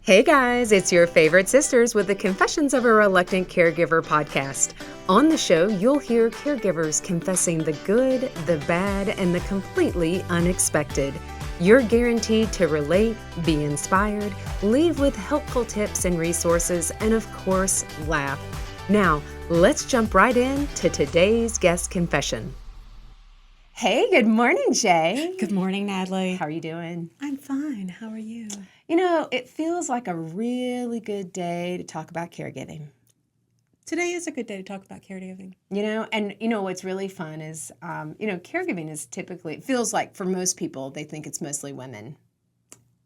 Hey guys, it's your favorite sisters with the Confessions of a Reluctant Caregiver podcast. On the show, you'll hear caregivers confessing the good, the bad, and the completely unexpected. You're guaranteed to relate, be inspired, leave with helpful tips and resources, and of course, laugh. Now, let's jump right in to today's guest confession. Hey, good morning, Jay. Good morning, Natalie. How are you doing? I'm fine. How are you? You know, it feels like a really good day to talk about caregiving. Today is a good day to talk about caregiving. What's really fun is, caregiving is typically, it feels like for most people, they think it's mostly women.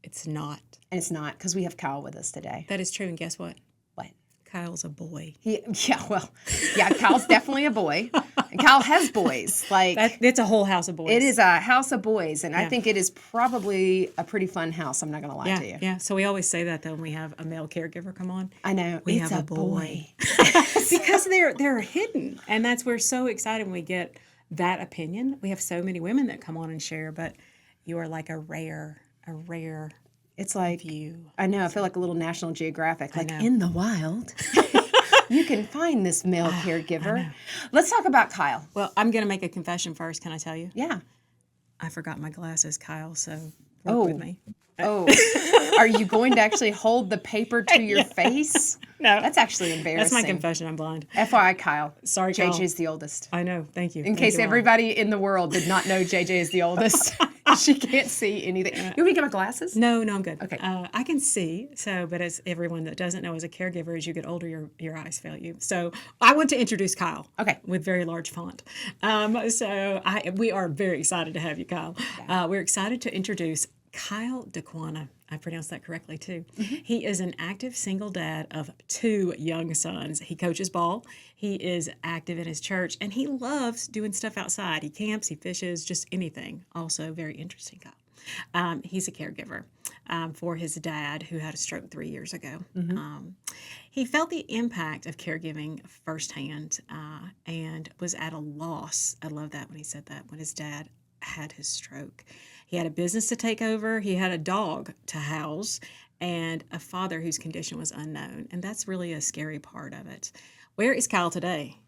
It's not. And it's not, because we have Kyle with us today. That is true. And guess what? What? Kyle's a boy. Kyle's definitely a boy. And Kyle has boys. It's a whole house of boys. It is a house of boys. And Yeah. I think it is probably a pretty fun house. I'm not going to lie to you. Yeah. So we always say that, though, when we have a male caregiver come on. I know. We it's have a boy. Because they're hidden. And we're so excited when we get that opinion. We have so many women that come on and share, but you are like a rare It's like, view. I know, I feel like a little National Geographic, like know. in the wild. You can find this male I caregiver. know. Let's talk about Kyle. Well, I'm going to make a confession first. Can I tell you? Yeah. I forgot my glasses, Kyle, so work with me. Oh, are you going to actually hold the paper to your face? No. That's actually embarrassing. That's my confession. I'm blind. FYI, Kyle. Sorry, Kyle. JJ's the oldest. I know. Thank you. In case everybody in the world did not know JJ is the oldest. She can't see anything. You want me to get my glasses? No, I'm good. Okay. I can see. But as everyone that doesn't know, as a caregiver, as you get older, your eyes fail you. So I want to introduce Kyle. Okay. With very large font. We are very excited to have you, Kyle. We're excited to introduce Kyle Daquanna. I pronounced that correctly, too. Mm-hmm. He is an active single dad of 2 young sons. He coaches ball. He is active in his church, and he loves doing stuff outside. He camps, he fishes, just anything. Also very interesting, Kyle. He's a caregiver for his dad, who had a stroke 3 years ago. Mm-hmm. He felt the impact of caregiving firsthand and was at a loss. I love that when he said that, when his dad had his stroke. He had a business to take over. He had a dog to house and a father whose condition was unknown. And that's really a scary part of it. Where is Kyle today?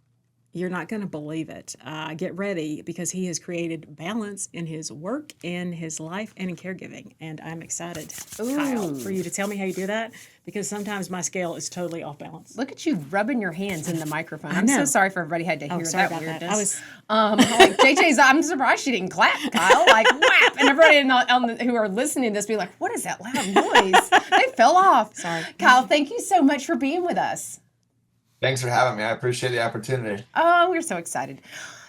You're not going to believe it. Get ready, because he has created balance in his work, in his life, and in caregiving. And I'm excited, Kyle, for you to tell me how you do that, because sometimes my scale is totally off balance. Look at you rubbing your hands in the microphone. I'm know. so sorry for everybody had to hear sorry that about weirdness. that. JJ's, I'm surprised she didn't clap, Kyle. Like, whap. And everybody who are listening to this be like, what is that loud noise? They fell off. Sorry. Kyle, thank you so much for being with us. Thanks for having me. I appreciate the opportunity. Oh, we're so excited.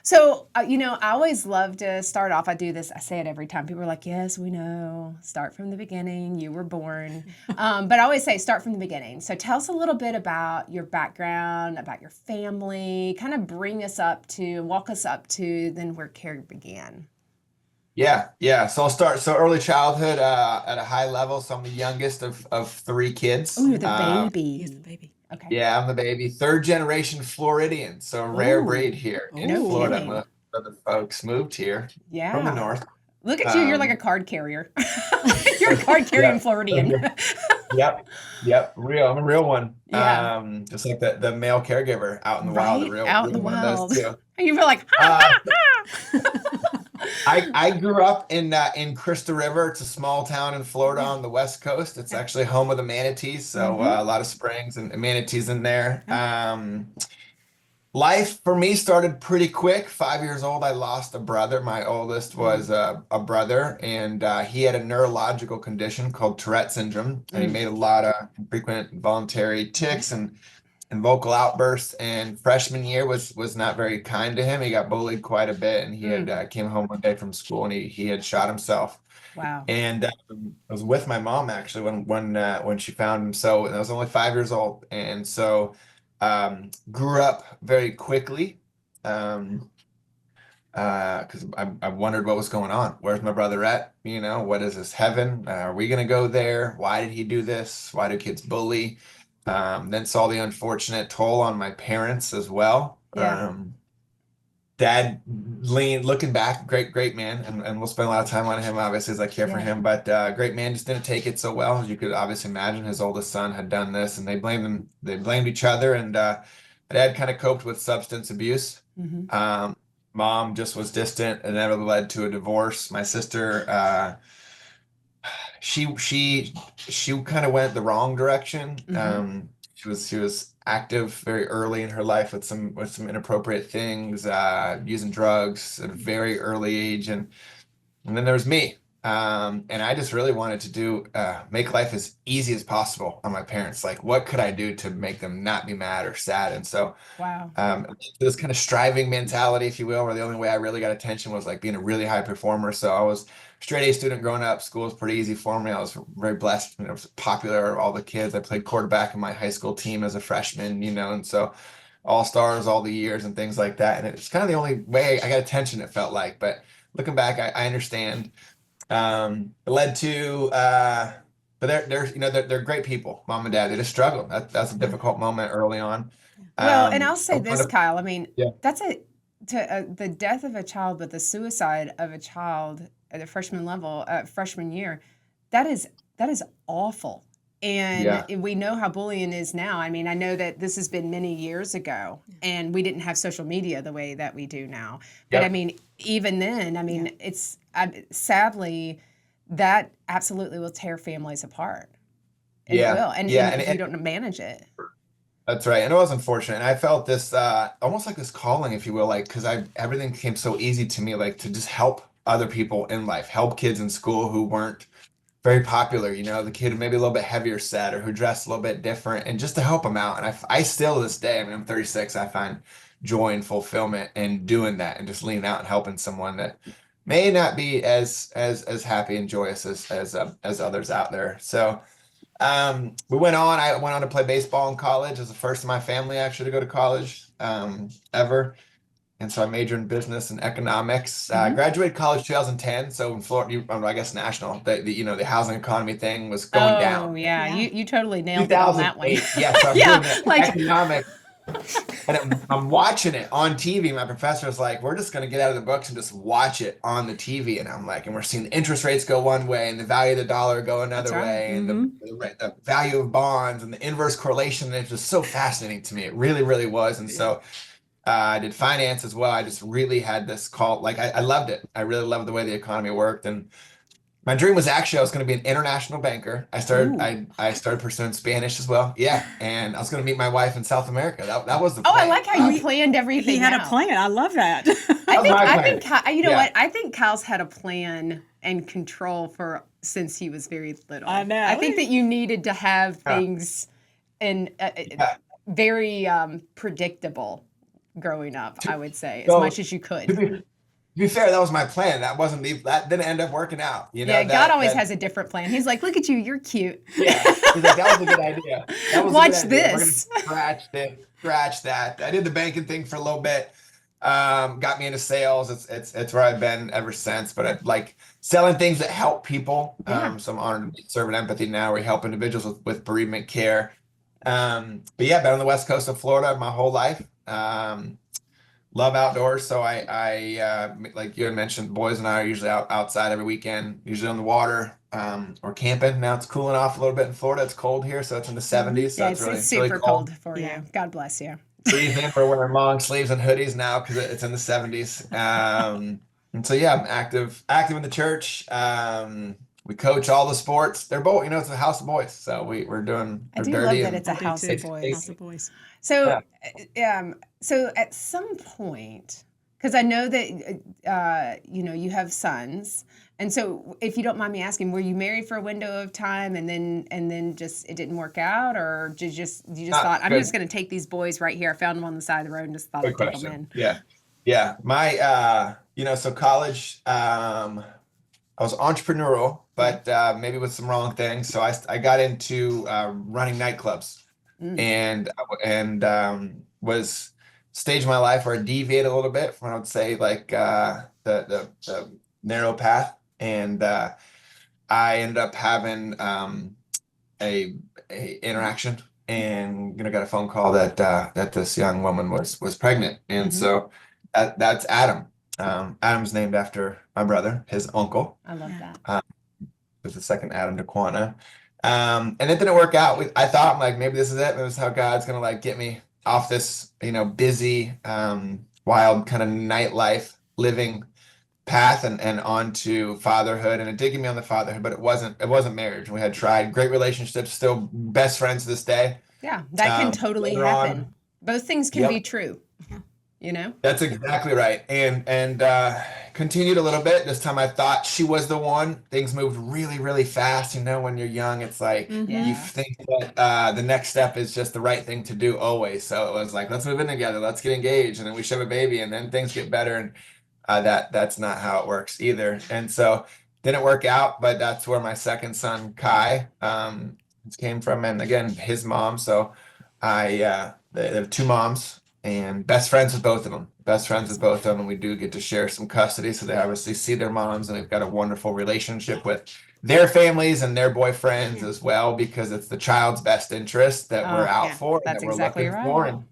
So, I always love to start off. I do this. I say it every time. People are like, yes, we know. Start from the beginning. You were born. But I always say start from the beginning. So tell us a little bit about your background, about your family, kind of walk us up to then where care began. Yeah. So I'll start. So early childhood at a high level. So I'm the youngest of 3 kids. Oh, you're the baby. He's the baby. Okay. Yeah, I'm the baby. 3rd generation Floridian. So a rare breed here in No Florida. kidding. Most other folks moved here from the north. Look at you. You're like a card carrier. You're a card carrying Floridian. Yep. Real. I'm a real one. Yeah. Just like the male caregiver out in the wild. The real out in the one of those wild. two. You feel like, I grew up in Crystal River. It's a small town in Florida on the west coast. It's actually home of the manatees, so a lot of springs and manatees in there. Life for me started pretty quick. 5 years old, I lost a brother. My oldest was a brother, and he had a neurological condition called Tourette syndrome, and he made a lot of frequent involuntary tics and vocal outbursts. And freshman year was not very kind to him. He got bullied quite a bit, and he had came home one day from school and he had shot himself. wow. And I was with my mom actually when she found him. So I was only 5 years old, and so grew up very quickly because I wondered what was going on. Where's my brother at? What is this, heaven? Are we gonna go there? Why did he do this? Why do kids bully? Then saw the unfortunate toll on my parents as well. Yeah. Dad looking back, great man, and we'll spend a lot of time on him, obviously, as I care for Yeah. him. But great man, just didn't take it so well, as you could obviously imagine. His oldest son had done this, and they blamed each other, and Dad kind of coped with substance abuse. Hmm. Um, Mom just was distant, and that led to a divorce. My sister, she she she kind of went the wrong direction. Hmm. She was active very early in her life with some inappropriate things, using drugs at a very early age, and then there was me. And I just really wanted to make life as easy as possible on my parents. Like, what could I do to make them not be mad or sad? And so Wow. this kind of striving mentality, if you will, where the only way I really got attention was like being a really high performer. So I was straight A student growing up. School was pretty easy for me. I was very blessed. I was popular, all the kids. I played quarterback in my high school team as a freshman, and so all stars all the years and things like that. And it's kind of the only way I got attention, it felt like. But looking back, I understand. It led to but they're great people, mom and dad. They just struggled. That's a difficult moment early on. Well, and I'll I say this, wanted to, Kyle. I mean, yeah, that's the death of a child, but the suicide of a child at the freshman level, freshman year, that is awful. And yeah, we know how bullying is now. I mean, I know that this has been many years ago, and we didn't have social media the way that we do now. But I yep, mean, even then, I mean, sadly that absolutely will tear families apart, and it yeah, will, yeah, and if you don't manage it. that's right. And it was unfortunate. And I felt this almost like this calling, if you will, like because I everything came so easy to me, like to just help other people in life, help kids in school who weren't very popular, the kid maybe a little bit heavier set or who dressed a little bit different, and just to help them out. And I still to this day, I mean, I'm 36, I find joy and fulfillment in doing that and just leaning out and helping someone that may not be as happy and joyous as others out there. So I went on to play baseball in college. As the first in my family actually to go to college ever. And so I majored in business and economics. Mhm. Graduated college 2010. So in Florida, I guess national, the housing economy thing was going Oh down. yeah, Yeah. you totally nailed it on that one. 2008. Yeah. So I'm Yeah, doing the like economics, and I'm watching it on TV. My professor was like, "We're just going to get out of the books and just watch it on the TV." And I'm like, and we're seeing the interest rates go one way and the value of the dollar go that's another right. way, and Hmm. the value of bonds and the inverse correlation. And it's just so fascinating to me. It really, really was. And Yeah. so I did finance as well. I just really had this call. Like I loved it. I really loved the way the economy worked. And my dream was actually I was going to be an international banker. Ooh. I started pursuing Spanish as well. Yeah, and I was going to meet my wife in South America. That was the Oh, I plan. like how you He planned he everything had a out. plan. I love that. I That was think my I think plan. Ky- you know Yeah, what? I think Kyle's had a plan and control for since he was very I little. I think know. that you needed to have yeah, things in yeah. very predictable growing up, I would say, as much So as you could. to be fair, that was my plan. That didn't end up working out. Yeah, God always has a different plan. He's like, "Look at you, you're cute. Yeah. He's like, that was a good idea. That was a good Watch idea. We're gonna this." scratch that. I did the banking thing for a little bit. Got me into sales. It's where I've been ever since. But I like selling things that help people. Yeah. So I'm honored to serve in empathy now. We help individuals with bereavement care. But yeah, been on the west coast of Florida my whole life. Love outdoors, so like you had mentioned, boys and I are usually outside every weekend, usually on the water, or camping. Now it's cooling off a little bit in Florida. It's cold here, so it's in the Hmm. 70s, so Yeah, it's it's really super cold. cold for Yeah. you. God bless you. Freezing. We're wearing long sleeves and hoodies now because it's in the 70s. And so yeah, I'm active in the church. We coach all the sports. They're both, it's a house of boys, so we're doing I we're do love dirty that and it's a I do house too. of House boys. of Boys. So, yeah. so at some point, because I know that you have sons, and so if you don't mind me asking, were you married for a window of time, and then just it didn't work out, or you just thought I'm Good. just going to take these boys right here? I found them on the side of the road and just thought Good I'd take them question. in. Yeah. Yeah. So college, I was entrepreneurial, but maybe with some wrong things. So I got into running nightclubs Mm. and was stage of my life where I deviated a little bit from I would say like the narrow path. And I ended up having a, a interaction and got a phone call that this young woman was pregnant. And Hmm. so That's Adam. Adam's named after my brother, his uncle. I love Yeah. that. Was the second Adam Daquanna. And it didn't work out. I thought, like, maybe this is it. Maybe this is how God's gonna like get me off this, busy, wild kind of nightlife living path and onto fatherhood. And it did get me on the fatherhood, but it wasn't marriage. We had tried great relationships, still best friends to this day. Yeah, that can totally Later happen. on, Both things can yep. be true, you know? That's exactly right. And continued a little bit. This time I thought she was the one. Things moved really, really fast. When you're young, it's like you Yeah. think that the next step is just the right thing to do always. So it was like, let's move in together, let's get engaged, and then we should have a baby, and then things get better. And that's not how it works either. And so didn't work out, but that's where my second son, Kai, came from. And again, his mom. So they have two moms and best friends with both of them. Best friends with both of them. And we do get to share some custody. So they obviously see their moms, and they've got a wonderful relationship with their families and their boyfriends as well, because it's the child's best interest that we're out for, and That's that we're exactly looking right. for. And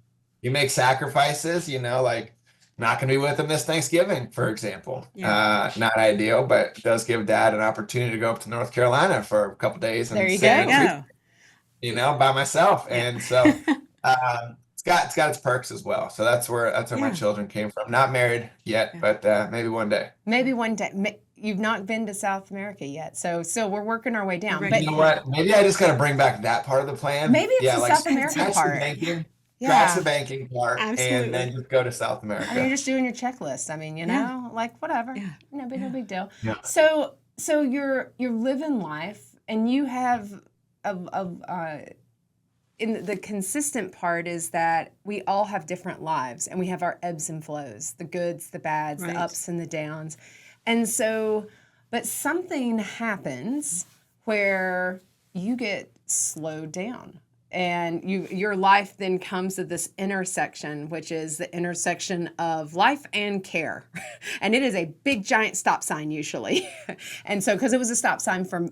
you make sacrifices, like not going to be with them this Thanksgiving, for example. Not ideal, but it does give dad an opportunity to go up to North Carolina for a couple days and There you stay go. in a tree, by myself. And so it's got its perks as well. So that's where my children came from. Not married yet, but maybe one day. Maybe one day. You've not been to South America yet, so we're working our way down. But But You know what? Maybe I just got to bring back that part of the plan. maybe it's the like South America scratch the part. banking, Yeah. scratch the banking part, Absolutely. and then just go to South I mean, America. you're just doing your checklist. I mean, like whatever. Yeah. No big deal. Yeah. So you're living life, and you have in the consistent part is that we all have different lives, and we have our ebbs and flows, the goods, the bads, Right. the ups and the downs. And so, but something happens where you get slowed down, and your life then comes to this intersection, which is the intersection of life and care. And it is a big giant stop sign usually. And so, because it was a stop sign for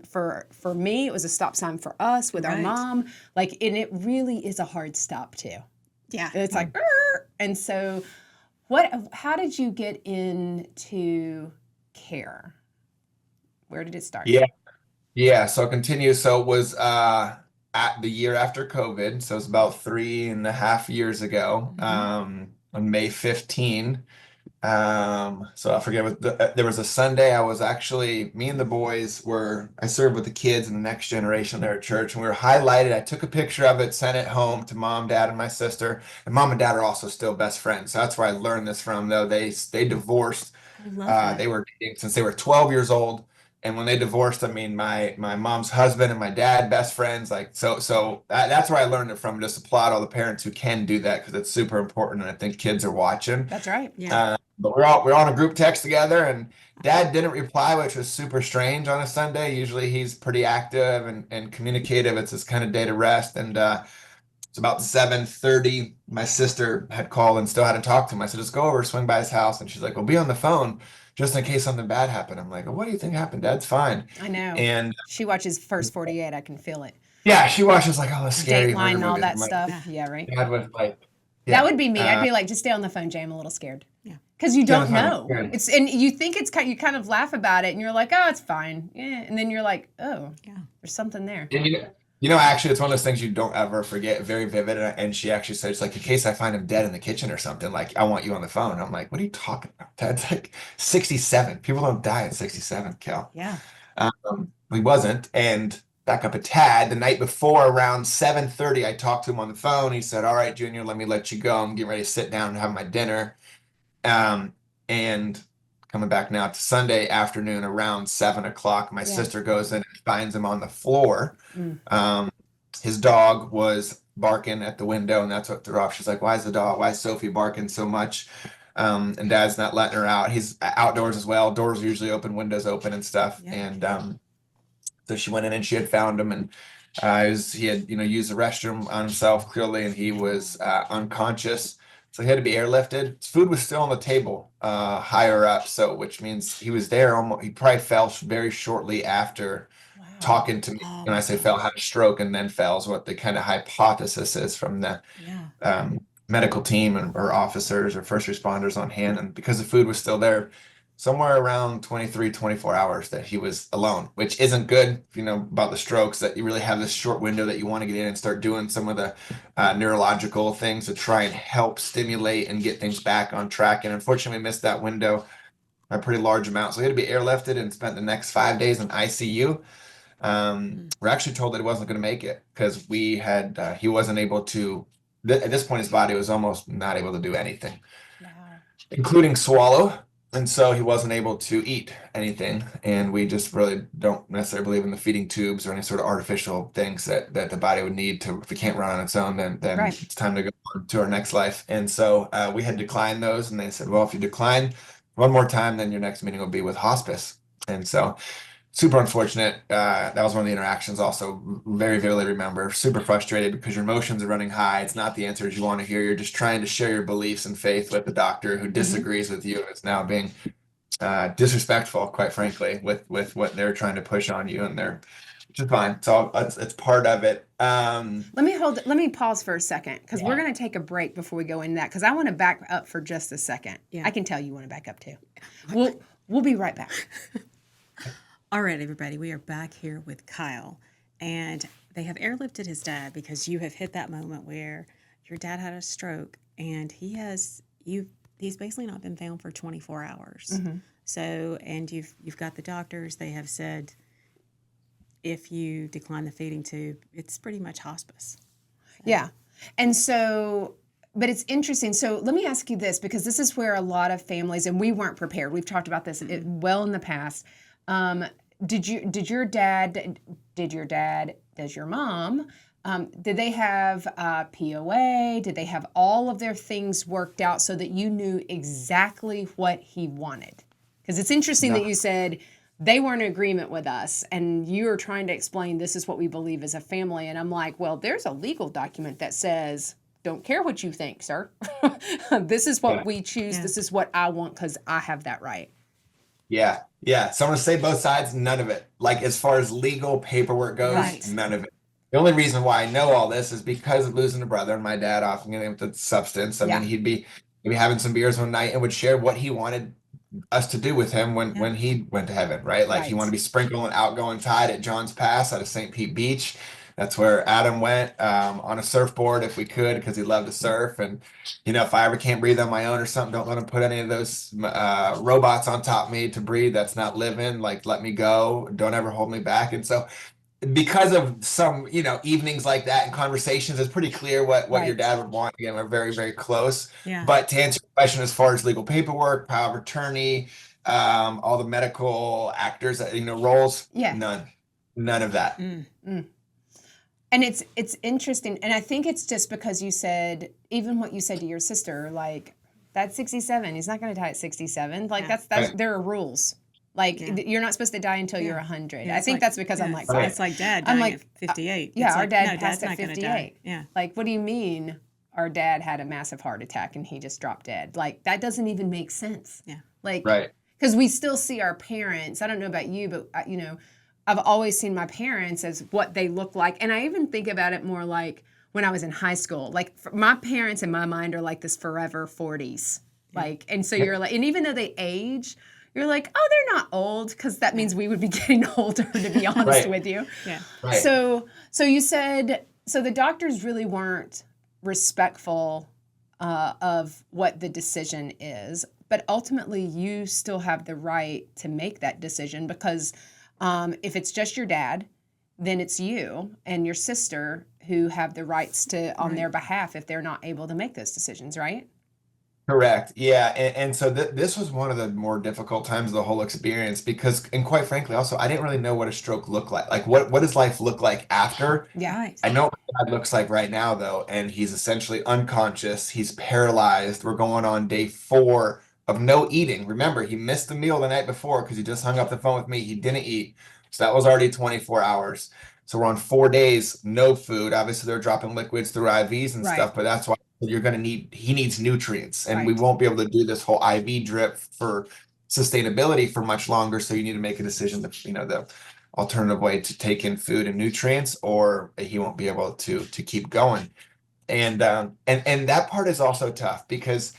me, it was a stop sign for us with our Right. mom. And it really is a hard stop too. Yeah. It's like, and so how did you get into care? Where did it start? Yeah. So continue. So it was at the year after COVID. So it's about 3.5 years ago, on May 15. So I forget there was a Sunday. I was actually, me and the boys I served with the kids in the next generation there at church, and we were highlighted. I took a picture of it, sent it home to mom, dad, and my sister. And mom and dad are also still best friends. So that's where I learned this from, though. They divorced. I love that. They were dating since they were 12 years old. And when they divorced, I mean, my mom's husband and my dad, best friends, like, so that's where I learned it from. Just applaud all the parents who can do that, because it's super important. And I think kids are watching. That's right. Yeah. But we're on a group text together, and dad didn't reply, which was super strange on a Sunday. Usually he's pretty active and communicative. It's his kind of day to rest. And it's about 7:30. My sister had called and still hadn't talked to him. I said, just go over, swing by his house. And she's like, well, be on the phone just in case something bad happened. I'm like, well, what do you think happened? Dad's fine. I know. And She watches First 48. I can feel it. yeah, she watches like all the scary Dateline and all movies. that I'm like, stuff. Yeah, right. Dad was like, That would be me. I'd uh, be like, just stay on the phone, Jay. I'm a little scared. Yeah. Because you Stay on don't the phone, know. I'm scared. And you think you kind of laugh about it, and you're like, oh, it's fine. Yeah. And then you're like, oh, Yeah. there's something there. And actually, it's one of those things you don't ever forget. Very vivid. And she actually said, it's like, in case I find him dead in the kitchen or something, like, I want you on the phone. I'm like, what are you talking about? Dad's like 67. People don't die at 67, Cal. Yeah. He wasn't. And back up a tad, the night before around 7:30, I talked to him on the phone. He said, all right, Junior, let me let you go. I'm getting ready to sit down and have my dinner. And coming back now to Sunday afternoon around 7 o'clock, my sister goes in and finds him on the floor. His dog was barking at the window, and that's what threw her off. She's like, why is Sophie barking so much? And dad's not letting her out. He's outdoors as well. Doors are usually open, windows open and stuff. Yeah. And so she went in and she had found him, and he had used the restroom on himself clearly, and he was unconscious. So he had to be airlifted. His food was still on the table higher up, so which means he was there almost. He probably fell very shortly after talking to me. Oh, When I say fell, had a stroke and then fell is what the kind of hypothesis is from the Yeah. medical team or officers or first responders on hand. And because the food was still there, somewhere around 23, 24 hours that he was alone, which isn't good, about the strokes, that you really have this short window that you want to get in and start doing some of the neurological things to try and help stimulate and get things back on track. And unfortunately, we missed that window by a pretty large amount. So he had to be airlifted and spent the next 5 days in ICU. We're actually told that he wasn't going to make it because he wasn't able to, at this point, his body was almost not able to do anything, Wow. including swallow. And so he wasn't able to eat anything. And we just really don't necessarily believe in the feeding tubes or any sort of artificial things that the body would need to, if it can't run on its own, then Right. it's time to go on to our next life. And so we had declined those. And they said, well, if you decline one more time, then your next meeting will be with hospice. And so super unfortunate. That was one of the interactions also very vividly remember. Super frustrated because your emotions are running high. It's not the answers you want to hear. You're just trying to share your beliefs and faith with the doctor who disagrees with you. It's now being disrespectful, quite frankly, with what they're trying to push on you, and which is fine. So it's part of it. Let me pause for a second because we're going to take a break before we go into that because I want to back up for just a second. Yeah. I can tell you want to back up too. We'll be right back. All right, everybody, we are back here with Kyle, and they have airlifted his dad because you have hit that moment where your dad had a stroke, and he's basically not been found for 24 hours. Mm-hmm. So, and you've got the doctors, they have said if you decline the feeding tube, it's pretty much hospice. Yeah. And so, but it's interesting. So let me ask you this, because this is where a lot of families, and we weren't prepared. We've talked about this well in the past. Does your mom, did they have POA? Did they have all of their things worked out so that you knew exactly what he wanted? Because it's interesting that you said they weren't in agreement with us and you were trying to explain this is what we believe as a family. And I'm like, well, there's a legal document that says, don't care what you think, sir. This is what we choose. Yeah. This is what I want because I have that right. Yeah. So I'm gonna say both sides, none of it. Like as far as legal paperwork goes, Right. none of it. The only reason why I know all this is because of losing a brother and my dad often getting with the substance. I mean, he'd be having some beers one night and would share what he wanted us to do with him when he went to heaven, right? Like he wanted to be sprinkling outgoing tide at John's Pass out of St. Pete Beach. That's where Adam went on a surfboard if we could, because he loved to surf. And, if I ever can't breathe on my own or something, don't let him put any of those robots on top of me to breathe. That's not living. Like, let me go. Don't ever hold me back. And so because of some, evenings like that and conversations, it's pretty clear what your dad would want. Again, we're very, very close. Yeah. But to answer your question, as far as legal paperwork, power of attorney, all the medical actors, roles, none of that. And it's interesting. And I think it's just because you said, even what you said to your sister, like, that's 67. He's not going to die at 67. Like, that's there are rules. Like, you're not supposed to die until you're 100. Yeah, I think that's because I'm like, it's like Dad dying at 58. Our like, dad no, passed Dad's at not gonna 58. die. Yeah. Like, what do you mean our dad had a massive heart attack and he just dropped dead? Like, that doesn't even make sense. Yeah. Like, right. Because we still see our parents. I don't know about you, but, I've always seen my parents as what they look like. And I even think about it more like when I was in high school. Like, my parents in my mind are like this forever 40s. Like, and so you're like, and even though they age, you're like, oh, they're not old, because that means we would be getting older, to be honest with you. Yeah. Right. So you said, so the doctors really weren't respectful of what the decision is, but ultimately you still have the right to make that decision because if it's just your dad, then it's you and your sister who have the rights to on their behalf if they're not able to make those decisions, right? Correct. Yeah. And so this was one of the more difficult times of the whole experience because, and quite frankly, also, I didn't really know what a stroke looked like. Like, what does life look like after? Yeah. Right. I know what God looks like right now, though, and he's essentially unconscious. He's paralyzed. We're going on day 4 of no eating. Remember, he missed the meal the night before because he just hung up the phone with me. He didn't eat. So that was already 24 hours. So we're on 4 days, no food. Obviously, they're dropping liquids through IVs and stuff, but that's why he needs nutrients, and we won't be able to do this whole IV drip for sustainability for much longer. So you need to make a decision that, the alternative way to take in food and nutrients, or he won't be able to keep going. And that part is also tough because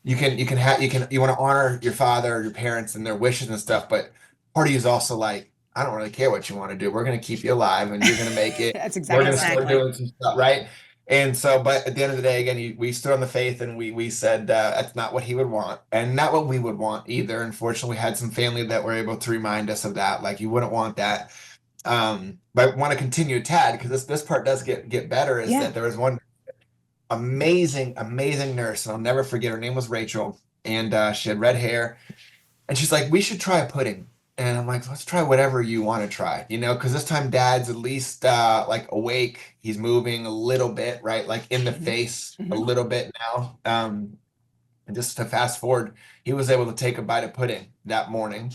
you want to honor your father or your parents and their wishes and stuff, but part of you is also like, I don't really care what you want to do. We're going to keep you alive and you're going to make it. That's We're exactly going to right. start doing some stuff, right? And so, but at the end of the day, again, we stood on the faith and we said that's not what he would want and not what we would want either. Unfortunately, we had some family that were able to remind us of that. Like, you wouldn't want that. But I want to continue a tad because this part does get better. Is Yeah. that there was one amazing nurse, and I'll never forget. Her name was Rachel, and she had red hair, and she's like, "We should try a pudding." And I'm like, "Let's try whatever you want to try, because this time Dad's at least like awake. He's moving a little bit, right? Like in the face a little bit now." And just to fast forward, he was able to take a bite of pudding that morning.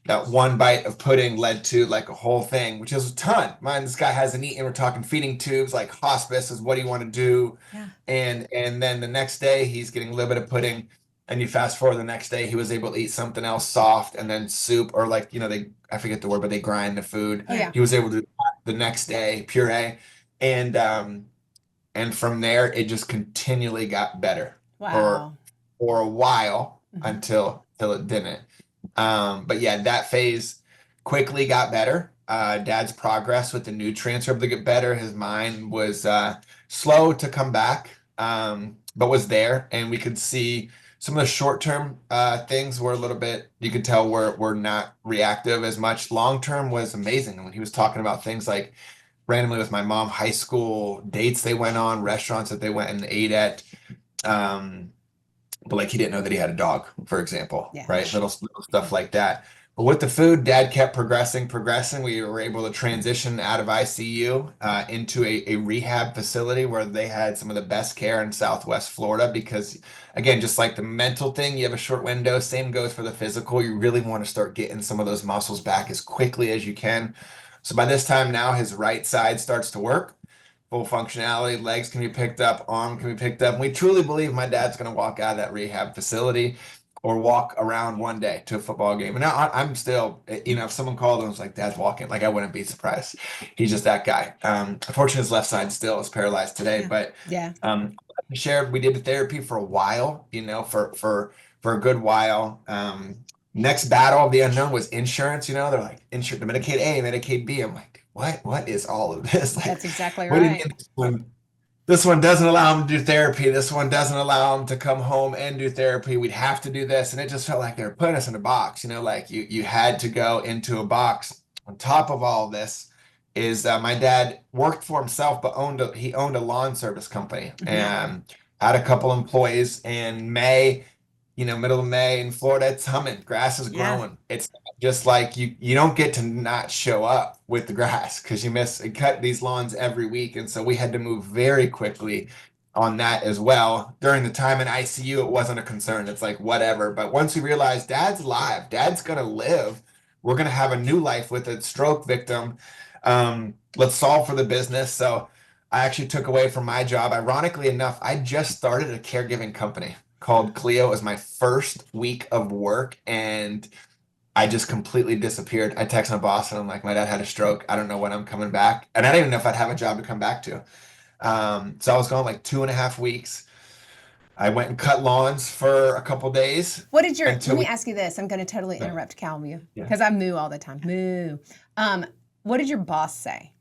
That one bite of pudding led to like a whole thing, which is a ton. Man, this guy hasn't eaten. We're talking feeding tubes, like hospice is what do you want to do? Yeah. And then the next day he's getting a little bit of pudding. And you fast forward the next day, he was able to eat something else soft and then soup or like, I forget the word, but they grind the food. Oh, yeah. He was able to do that the next day, puree. And from there it just continually got better Wow. for a while until it didn't. But yeah, that phase quickly got better. Dad's progress with the nutrients were able to get better. His mind was slow to come back, but was there, and we could see some of the short-term things were a little bit. You could tell we're not reactive as much. Long-term was amazing. When he was talking about things like randomly with my mom, high school dates they went on, restaurants that they went and ate at. But like he didn't know that he had a dog, for example, Yeah. right? Little stuff like that. But with the food, Dad kept progressing. We were able to transition out of ICU into a rehab facility where they had some of the best care in Southwest Florida because, again, just like the mental thing, you have a short window. Same goes for the physical. You really want to start getting some of those muscles back as quickly as you can. So by this time now, his right side starts to work. Full functionality, legs can be picked up, arm can be picked up. And we truly believe my dad's going to walk out of that rehab facility or walk around one day to a football game. And now I'm still, if someone called and was like, "Dad's walking," like I wouldn't be surprised. He's just that guy. Unfortunately, his left side still is paralyzed today. But Yeah. we did the therapy for a while, for a good while. Next battle of the unknown was insurance. They're like, the Medicaid A, Medicaid B. I'm like, what is all of this? Like, That's exactly what do you right. mean this one doesn't allow him to do therapy? This one doesn't allow him to come home and do therapy. We'd have to do this. And it just felt like they were putting us in a box, like you had to go into a box. On top of all this is my dad worked for himself, but he owned a lawn service company and had a couple employees. In May, middle of May in Florida, it's humming. Grass is growing. It's just like you don't get to not show up with the grass because you cut these lawns every week. And so we had to move very quickly on that as well. During the time in ICU, it wasn't a concern. It's like, whatever. But once we realized Dad's alive, Dad's going to live, we're going to have a new life with a stroke victim. Let's solve for the business. So I actually took away from my job. Ironically enough, I just started a caregiving company called Clio. It was my first week of work and I just completely disappeared. I texted my boss and I'm like, my dad had a stroke. I don't know when I'm coming back. And I didn't even know if I'd have a job to come back to. So I was gone like 2.5 weeks. I went and cut lawns for a couple days. Let me ask you this. I'm going to totally interrupt Cal because I moo all the time. Moo. What did your boss say?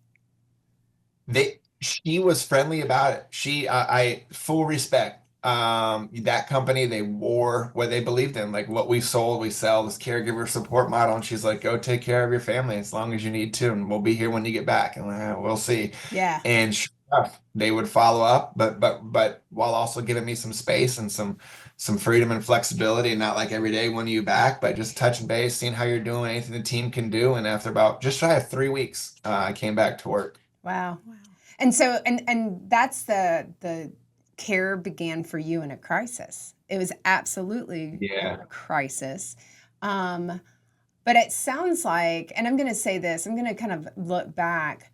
She was friendly about it. I full respect. That company, they wore what they believed in, like what we sold. We sell this caregiver support model, and she's like, "Go take care of your family as long as you need to, and we'll be here when you get back." And we'll see. Yeah. And sure enough, they would follow up, but while also giving me some space and some freedom and flexibility, and not like every day when you back, but just touching base, seeing how you're doing, anything the team can do. And after about just shy of 3 weeks, I came back to work. Wow. And so, and that's the care began for you in a crisis. It was absolutely a crisis. But it sounds like, and I'm going to say this, I'm going to kind of look back.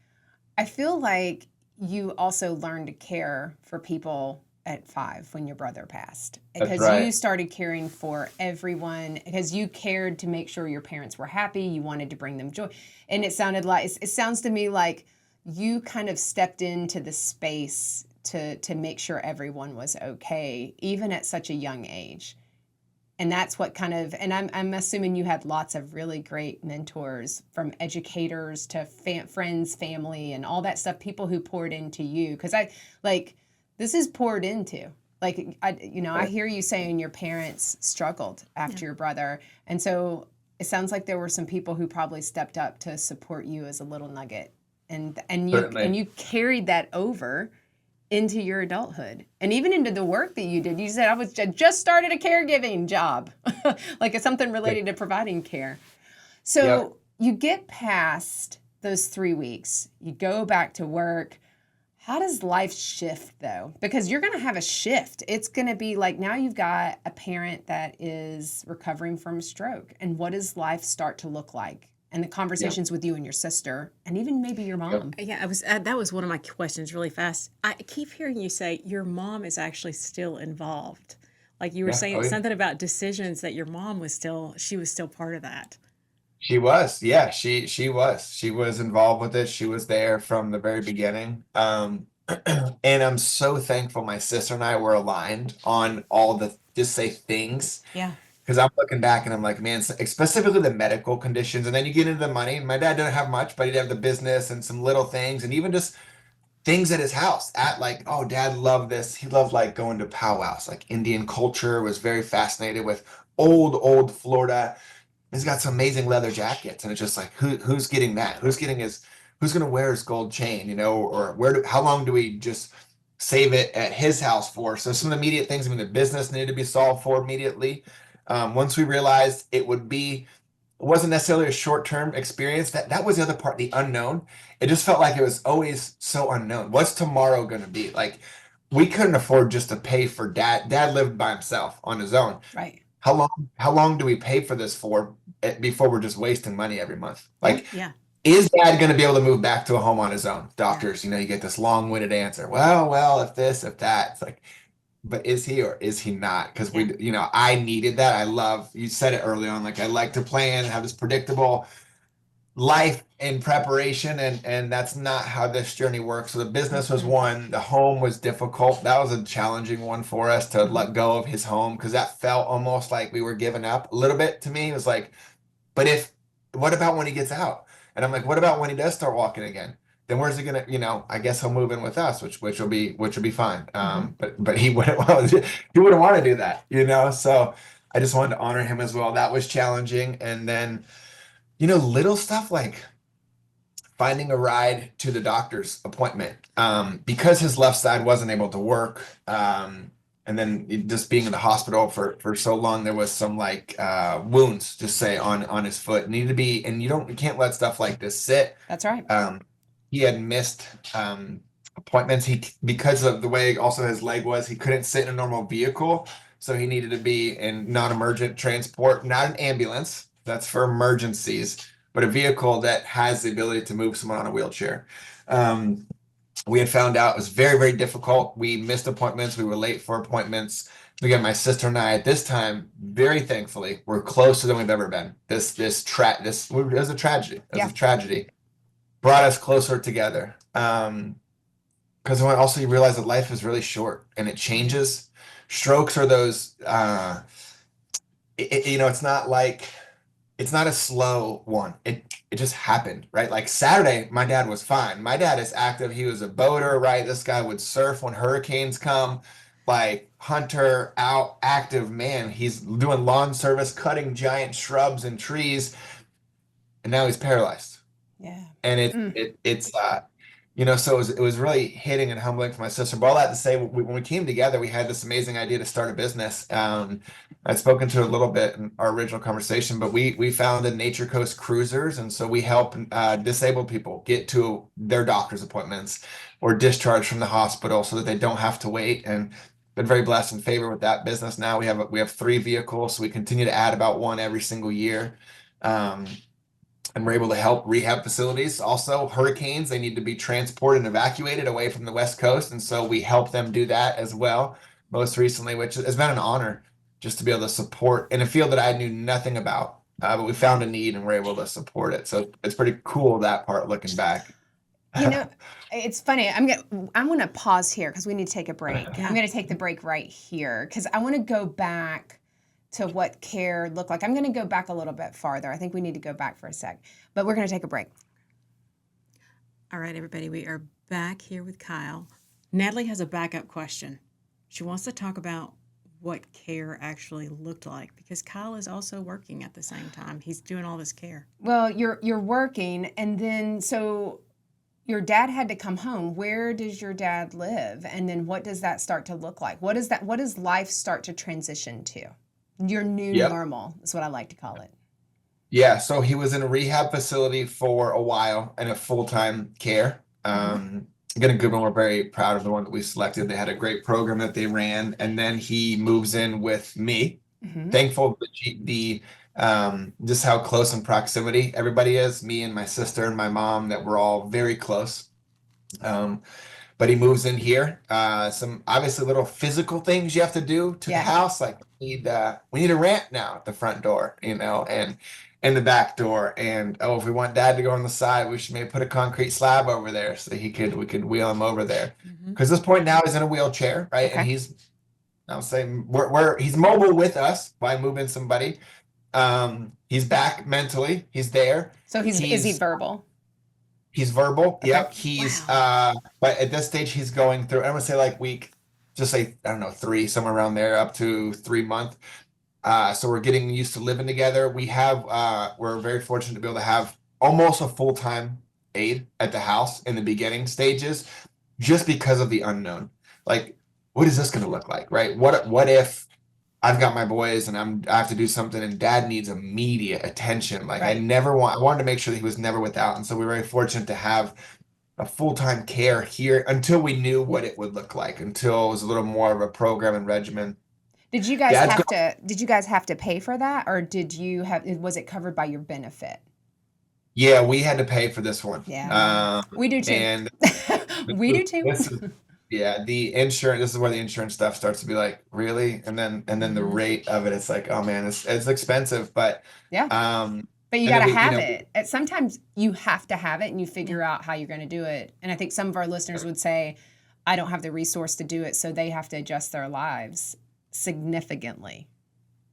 I feel like you also learned to care for people at 5 when your brother passed. Because you started caring for everyone, because you cared to make sure your parents were happy. You wanted to bring them joy. And it sounds to me like you kind of stepped into the space to make sure everyone was okay, even at such a young age. And that's what kind of, and I'm assuming you had lots of really great mentors, from educators to friends, family, and all that stuff, people who poured into you. Because this is poured into. I hear you saying your parents struggled after your brother. And so it sounds like there were some people who probably stepped up to support you as a little nugget. And you carried that over into your adulthood and even into the work that you did. You said, I just started a caregiving job, like it's something related to providing care. So you get past those 3 weeks, you go back to work. How does life shift though? Because you're going to have a shift. It's going to be like, now you've got a parent that is recovering from a stroke. And what does life start to look like? And the conversations with you and your sister, and even maybe your mom. Yeah, that was one of my questions really fast. I keep hearing you say your mom is actually still involved. Like you were saying something about decisions that your mom was still part of that. She was, yeah, she was involved with it. She was there from the very beginning. And I'm so thankful my sister and I were aligned on all the just say things. Yeah. Because I'm looking back and I'm like, man, specifically the medical conditions. And then you get into the money. My dad didn't have much, but he'd have the business and some little things, and even just things at his house. At like, oh, dad loved this. He loved like going to powwows, like Indian culture, was very fascinated with old Florida. He's got some amazing leather jackets, and it's just like, who's getting that? Who's going to wear his gold chain, or how long do we just save it at his house for? So some immediate things, the business needed to be solved for immediately. Once we realized it wasn't necessarily a short-term experience, that was the other part, the unknown. It just felt like it was always so unknown. What's tomorrow going to be? Like, we couldn't afford just to pay for dad. Dad lived by himself on his own. Right. How long do we pay for this for before we're just wasting money every month? Like, yeah. Is dad going to be able to move back to a home on his own? Doctors, you get this long-winded answer. Well, if this, if that. It's like, but is he or is he not? Because I needed that. You said it early on, like I like to plan, have this predictable life in preparation, and that's not how this journey works. So the business was one, the home was difficult. That was a challenging one for us to let go of his home, because that felt almost like we were giving up a little bit to me. It was like, but what about when he gets out? And I'm like, what about when he does start walking again? Then where's he gonna, I guess he'll move in with us, which will be fine. But he wouldn't want to do that, So I just wanted to honor him as well. That was challenging. And then, little stuff like finding a ride to the doctor's appointment, because his left side wasn't able to work. And then just being in the hospital for so long, there was some wounds, just say on his foot. Needed to be, and you can't let stuff like this sit. That's right. He had missed appointments. Because of the way also his leg was, he couldn't sit in a normal vehicle. So he needed to be in non-emergent transport, not an ambulance. That's for emergencies, but a vehicle that has the ability to move someone on a wheelchair. We had found out it was very, very difficult. We missed appointments. We were late for appointments. Again, my sister and I at this time, very thankfully, were closer than we've ever been. This was a tragedy. It was a tragedy. Brought us closer together. Because also you realize that life is really short and it changes. Strokes are those, it's not a slow one. It just happened, right? Like Saturday, my dad was fine. My dad is active. He was a boater, right? This guy would surf when hurricanes come, like hunter, out, active man. He's doing lawn service, cutting giant shrubs and trees. And now he's paralyzed. Yeah. And it's so it was really hitting and humbling for my sister. But all that to say, when we came together, we had this amazing idea to start a business. I'd spoken to it a little bit in our original conversation, but we founded Nature Coast Cruisers. And so we help disabled people get to their doctor's appointments or discharge from the hospital so that they don't have to wait. And been very blessed and favored with that business. Now we have 3 vehicles, so we continue to add about 1 every single year. And we're able to help rehab facilities. Also, hurricanes, they need to be transported and evacuated away from the West Coast. And so we help them do that as well, most recently, which has been an honor just to be able to support in a field that I knew nothing about. But we found a need and we're able to support it. So it's pretty cool, that part, looking back. It's funny. I'm gonna pause here because we need to take a break. I'm gonna take the break right here because I want to go back to what care looked like. I'm gonna go back a little bit farther. I think we need to go back for a sec, but we're gonna take a break. All right, everybody, we are back here with Kyle. Natalie has a backup question. She wants to talk about what care actually looked like because Kyle is also working at the same time. He's doing all this care. Well, you're working, and then so your dad had to come home. Where does your dad live? And then what does that start to look like? What does life start to transition to? Your new normal is what I like to call it. Yeah, so he was in a rehab facility for a while and a full-time care. Again, a good one. We're very proud of the one that we selected. They had a great program that they ran, and then he moves in with me. Thankful the just how close in proximity everybody is. Me and my sister and my mom, that we're all very close. But he moves in here. Some obviously little physical things you have to do to the house, like we need a ramp now at the front door, and the back door. And if we want dad to go on the side, we should maybe put a concrete slab over there so that we could wheel him over there. Because this point now he's in a wheelchair, right? Okay. And I'm saying he's mobile with us by moving somebody. He's back mentally. He's there. So is he verbal? He's verbal. Okay. Yep. He's but at this stage he's going through, I'm gonna say like week, just say, I don't know, 3, somewhere around there, up to 3 months. So we're getting used to living together. We're very fortunate to be able to have almost a full-time aide at the house in the beginning stages, just because of the unknown. Like, what is this going to look like, right? What if I've got my boys and I have to do something and dad needs immediate attention? Like, right. I wanted to make sure that he was never without. And so we were very fortunate to have a full-time care here until we knew what it would look like, until it was a little more of a program and regimen. Did you guys have to pay for that, or was it covered by your benefit? Yeah, we had to pay for this one. Yeah, we do too. And we do too. The insurance. This is where the insurance stuff starts to be like, really, and then the rate of it. It's like, oh man, it's expensive, but yeah. But you got to have it. Sometimes you have to have it, and you figure out how you're going to do it. And I think some of our listeners would say, I don't have the resource to do it, so they have to adjust their lives significantly.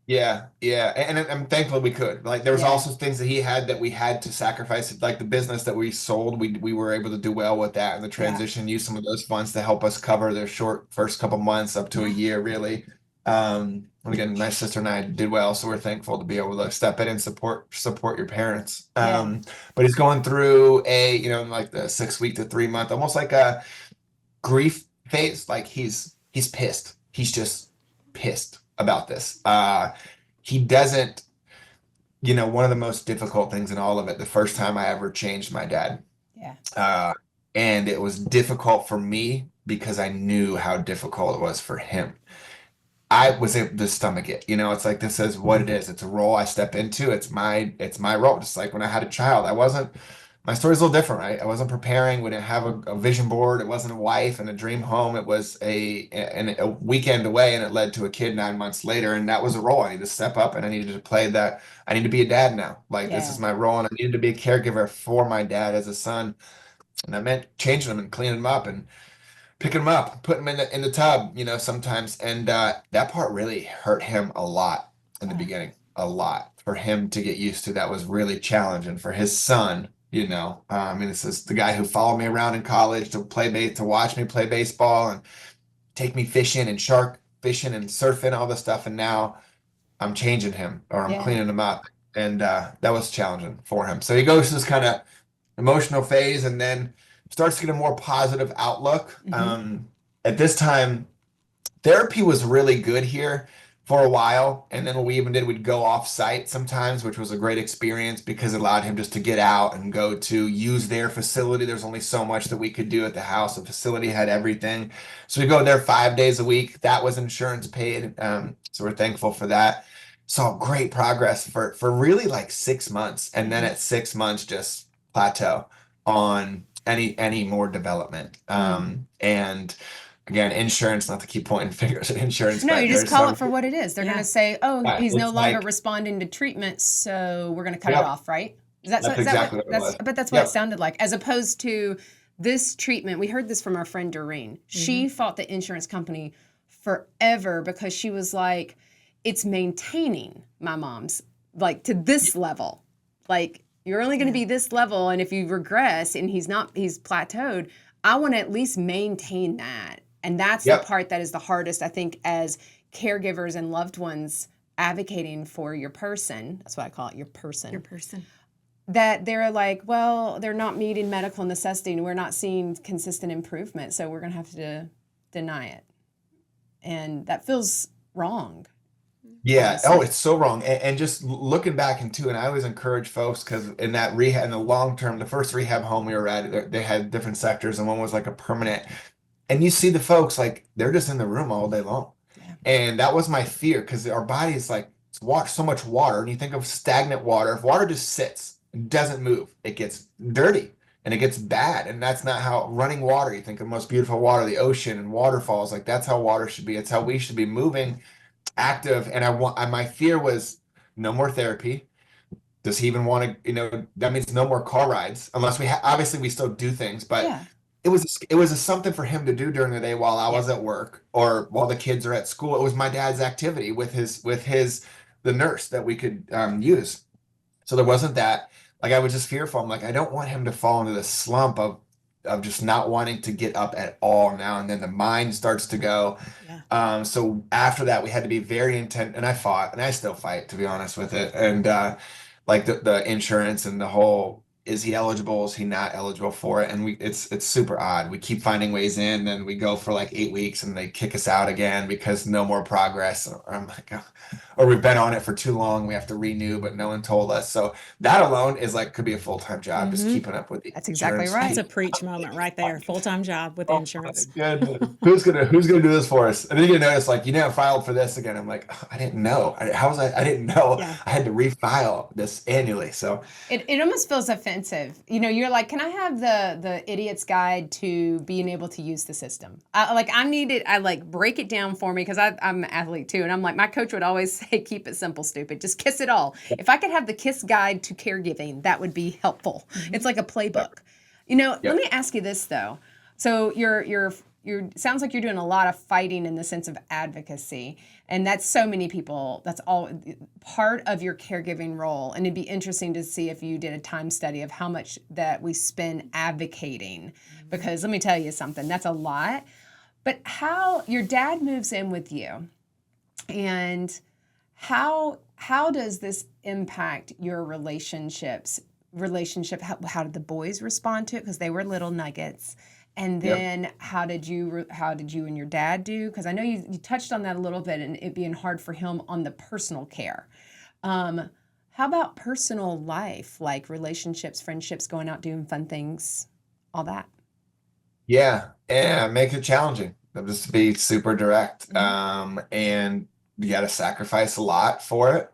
Yeah. And I'm thankful we could. Like, there was also things that he had that we had to sacrifice. Like the business that we sold, we were able to do well with that, and the transition, use some of those funds to help us cover their short first couple months up to a year, really. And again, my sister and I did well, so we're thankful to be able to step in and support your parents. But he's going through like the 6 week to 3 month, almost like a grief phase. Like he's pissed. He's just pissed about this. He doesn't, one of the most difficult things in all of it, the first time I ever changed my dad. Yeah. And it was difficult for me because I knew how difficult it was for him. I was able to stomach it. It's like, this is what it is. It's a role I step into. It's my role. Just like when I had a child, my story's a little different, right? I wasn't preparing. We didn't have a vision board. It wasn't a wife and a dream home. It was a weekend away, and it led to a kid 9 months later. And that was a role. I needed to step up, and I needed to play that. I need to be a dad now. Like, this is my role, and I needed to be a caregiver for my dad as a son. And that meant changing him and cleaning him up and picking him up, putting him in the tub, sometimes. And that part really hurt him a lot in the beginning, a lot. For him to get used to that was really challenging. For his son, this is the guy who followed me around in college to watch me play baseball and take me fishing and shark fishing and surfing, all this stuff. And now I'm changing him, or I'm cleaning him up. And that was challenging for him. So he goes through this kind of emotional phase and then starts to get a more positive outlook. At this time, therapy was really good here for a while. And then what we even did, we'd go off site sometimes, which was a great experience because it allowed him just to get out and go to use their facility. There's only so much that we could do at the house. The facility had everything. So we go there 5 days a week. That was insurance paid. So we're thankful for that. Saw great progress for really like 6 months. And then at 6 months, just plateau on any more development. And again, insurance, not to keep pointing fingers at insurance. No, you just call it for what it is. They're going to say, he's no longer responding to treatment, so we're going to cut it off, right? That's exactly what it was. But that's what it sounded like, as opposed to this treatment, we heard this from our friend Doreen. She fought the insurance company forever because she was like, it's maintaining my mom's, like, to this level. Like, you're only going to be this level, and if you regress and he's plateaued, I want to at least maintain that. And that's the part that is the hardest, I think, as caregivers and loved ones advocating for your person. That's what I call it, your person. Your person. That they're like, well, they're not meeting medical necessity and we're not seeing consistent improvement, so we're going to have to deny it. And that feels wrong. Yeah. Honestly. Oh, it's so wrong. And just looking back into, and I always encourage folks, because in that rehab, in the long term, the first rehab home we were at, they had different sectors, and one was like a permanent. And you see the folks, like, they're just in the room all day long. Yeah. And that was my fear, because our body is like, it's so much water. And you think of stagnant water. If water just sits, doesn't move, it gets dirty and it gets bad. And that's not how running water, you think of most beautiful water, the ocean and waterfalls, like that's how water should be. It's how we should be moving, active. And my fear was no more therapy. Does he even want to, that means no more car rides, unless obviously we still do things, but it was something for him to do during the day while I was at work or while the kids are at school. It was my dad's activity with the nurse that we could use. So there wasn't that. Like, I was just fearful. I'm like, I don't want him to fall into the slump of just not wanting to get up at all now. And then the mind starts to go. Yeah. So after that, we had to be very intent. And I fought, and I still fight, to be honest with it. And like the insurance and the whole, is he eligible? Is he not eligible for it? And it's super odd. We keep finding ways in, and we go for like 8 weeks and they kick us out again because no more progress. Or I'm like, or we've been on it for too long. We have to renew, but no one told us. So that alone is like, could be a full-time job, just keeping up with the That's exactly insurance. right. That's a preach moment right there. Full-time job with insurance. Who's gonna do this for us? And then you notice, like, you never filed for this again. I'm like, I didn't know. I didn't know. Yeah. I had to refile this annually. So it almost feels offensive. You're like, can I have the idiot's guide to being able to use the system? I break it down for me, because I'm an athlete too. And I'm like, my coach would always say, keep it simple, stupid. Just kiss it all. If I could have the KISS guide to caregiving, that would be helpful. It's like a playbook. Let me ask you this though. So you're sounds like you're doing a lot of fighting in the sense of advocacy. And that's so many people, that's all part of your caregiving role. And it'd be interesting to see if you did a time study of how much that we spend advocating. Because let me tell you something, that's a lot. But how your dad moves in with you, and how does this impact your relationship? How did the boys respond to it? Because they were little nuggets. And then how did you and your dad do? Because I know you touched on that a little bit, and it being hard for him on the personal care. How about personal life, like relationships, friendships, going out doing fun things, all that? yeah, make it challenging. Just to be super direct. And you got to sacrifice a lot for it.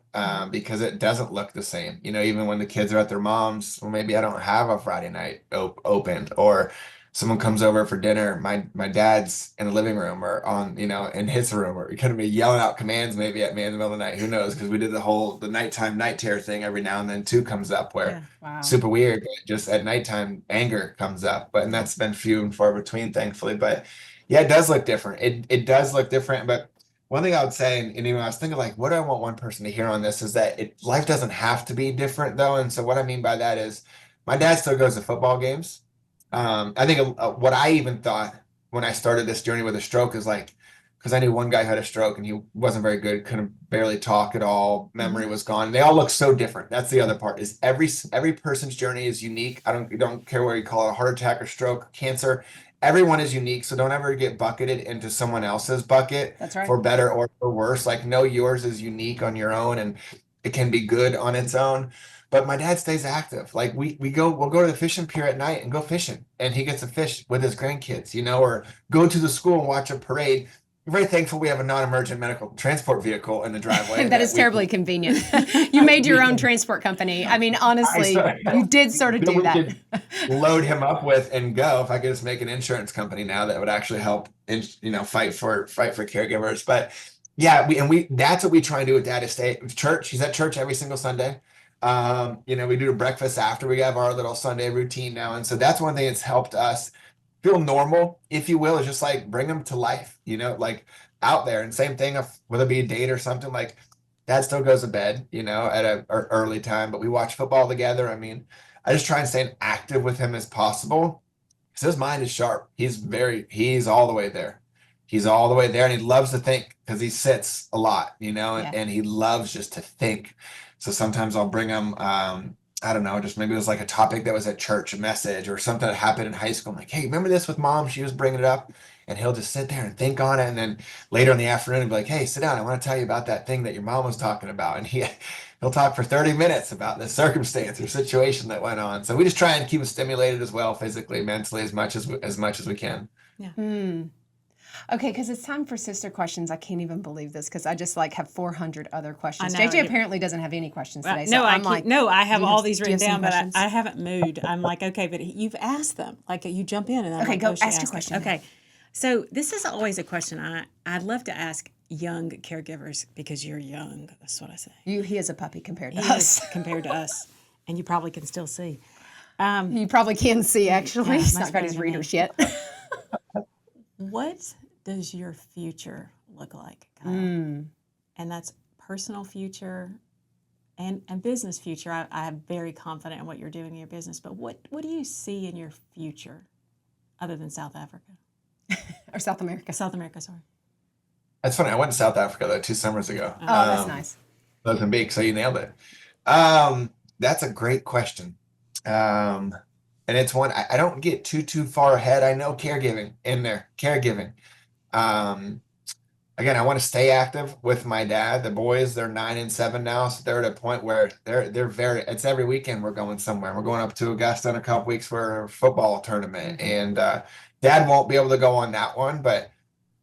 Because it doesn't look the same. Even when the kids are at their mom's, well, maybe I don't have a Friday night opened, or someone comes over for dinner. My dad's in the living room or on, in his room, or going to be yelling out commands maybe at me in the middle of the night. Who knows? Because we did the nighttime night terror thing every now and then too comes up where super weird. But just at nighttime anger comes up, and that's been few and far between, thankfully. But yeah, it does look different. It does look different, but one thing I would say, and I was thinking, like, what do I want one person to hear on this, is that life doesn't have to be different, though. And so what I mean by that is my dad still goes to football games. I think what I even thought when I started this journey with a stroke is like, because I knew one guy who had a stroke and he wasn't very good, couldn't barely talk at all, memory was gone. They all look so different. That's the other part, is every person's journey is unique. I don't care where you call it, a heart attack or stroke, cancer. Everyone is unique, so don't ever get bucketed into someone else's bucket. That's right. For better or for worse. Like, know yours is unique on your own, and it can be good on its own. But my dad stays active. Like, we'll go to the fishing pier at night and go fishing, and he gets to fish with his grandkids, or go to the school and watch a parade. I'm very thankful we have a non-emergent medical transport vehicle in the driveway. That is terribly convenient. You made your own transport company. I mean, honestly, you did sort of do that. Could load him up with and go. If I could just make an insurance company now, that would actually help, fight for caregivers. But yeah, that's what we try and do with Dad, is stay at church. He's at church every single Sunday. We do breakfast after we have our little Sunday routine now. And so that's one thing that's helped us feel normal, if you will, is just like bring them to life, like out there. And same thing, whether it be a date or something, like dad still goes to bed, at a early time, but we watch football together. I mean, I just try and stay active with him as possible because his mind is sharp. He's all the way there. He's all the way there, and he loves to think because he sits a lot, and he loves just to think. So sometimes I'll bring him, I don't know, just maybe it was like a topic that was at church, a message or something that happened in high school. I'm like, hey, remember this with mom? She was bringing it up. And he'll just sit there and think on it. And then later in the afternoon, he'll be like, hey, sit down. I want to tell you about that thing that your mom was talking about. And he'll talk for 30 minutes about the circumstance or situation that went on. So we just try and keep him stimulated as well, physically, mentally, as much as we can. Yeah. Okay, because it's time for sister questions. I can't even believe this because I just have 400 other questions. I know. JJ apparently doesn't have any questions today. No, I have all these do you written have some down, but questions? I haven't moved. I'm like, okay, but you've asked them. Like, you jump in and I'm Okay, like, go oh, she ask your asked it. question. Okay, so this is always a question I'd love to ask young caregivers because you're young. That's what I say. He is a puppy compared to He us. is compared to us, and you probably can still see. You probably can see, actually. Yeah, He's much not got better his than readers me. yet. What does your future look like, Kyle? Mm. And that's personal future and business future. I'm very confident in what you're doing in your business, but what do you see in your future other than South Africa? Or South America. South America, sorry. That's funny. I went to South Africa, though, 2 summers ago. Oh, that's nice. Mozambique, so you nailed it. That's a great question. And it's one I don't get too far ahead. I know caregiving in there, caregiving. Again, I want to stay active with my dad. The boys, they're 9 and 7 now, so they're at a point where it's every weekend we're going somewhere. We're going up to Augusta in a couple weeks for a football tournament, and dad won't be able to go on that one. But